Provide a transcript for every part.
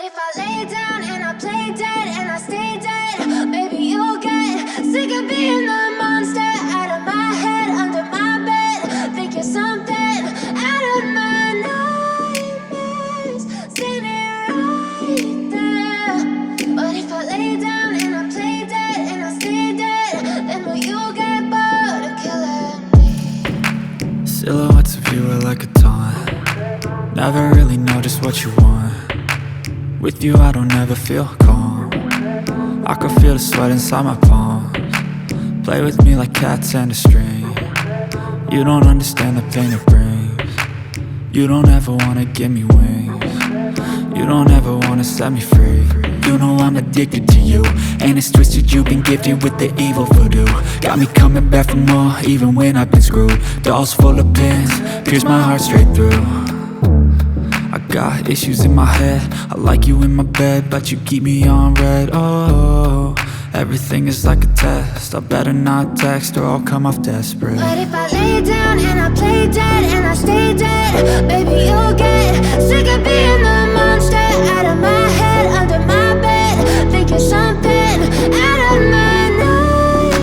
if I lay down and I play dead and I stay dead, maybe you'll get sick of being the monster out of my head, under my bed. Think you're something out of my nightmares, standing right there. But if I lay down and I play dead and I stay dead, then will you get bored of killing me? Silhouettes of you are like a taunt. Never really know just what you want. With you I don't ever feel calm. I can feel the sweat inside my palms. Play with me like cats and a string. You don't understand the pain it brings. You don't ever wanna give me wings. You don't ever wanna set me free. You know I'm addicted to you, and it's twisted, you've been gifted with the evil voodoo. Got me coming back for more, even when I've been screwed. Dolls full of pins, pierce my heart straight through. I got issues in my head, I like you in my bed, but you keep me on red. Oh, everything is like a test, I better not text or I'll come off desperate. But if I lay down and I play dead and I stay dead, baby you'll get sick of being the monster out of my head, under my bed. Think you're something out of my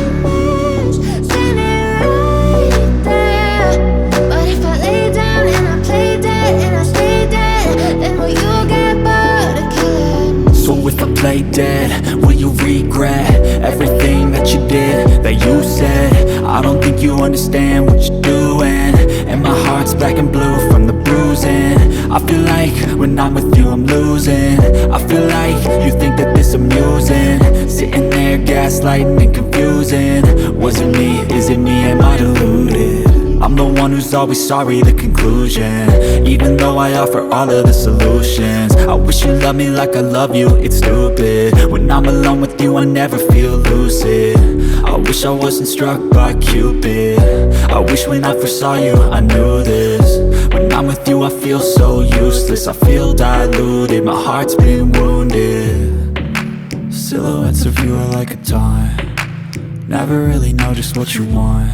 nightmares, standing right there. But if I lay down and I play dead and I stay dead, then will you get bored of killing me? So if I play dead, will you regret everything that you did, that you said? I don't think you understand what you're doing, and my heart's black and blue from the bruising. I feel like when I'm with you I'm losing. I feel like you think that this amusing, sitting there gaslighting and confusing. Was it me? Is it me? Am I deluded? I'm the one who's always sorry, the conclusion, even though I offer all of the solutions. I wish you loved me like I love you, it's stupid. When I'm alone with you I never feel lucid. I wish I wasn't struck by Cupid. I wish when I first saw you I knew this. When I'm with you I feel so useless, I feel diluted, my heart's been wounded. Silhouettes of you are like a taunt. Never really know just what you want.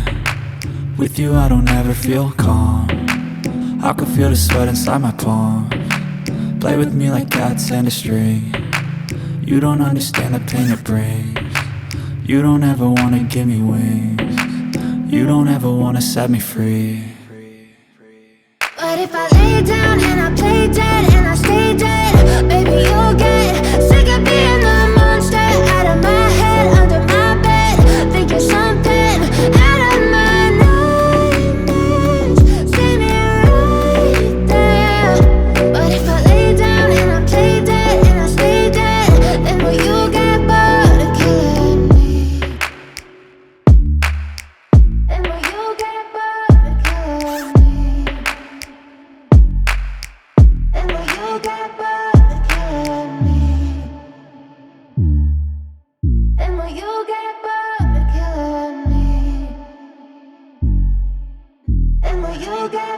With you I don't ever feel calm. I can feel the sweat inside my palms. Play with me like cats and a string. You don't understand the pain it brings. You don't ever wanna give me wings. You don't ever wanna set me free. But if I lay down and I play dead and I stay dead, baby you'll get sick of being the monster out of my head, under my bed. Think you're something out of my nightmares, standing right there. But if I lay down and I play dead and I stay dead, then will you get bored of killing me? Then will you get bored of killing me? And will you get bored of killing me? And will you get bored of killing me? And will you get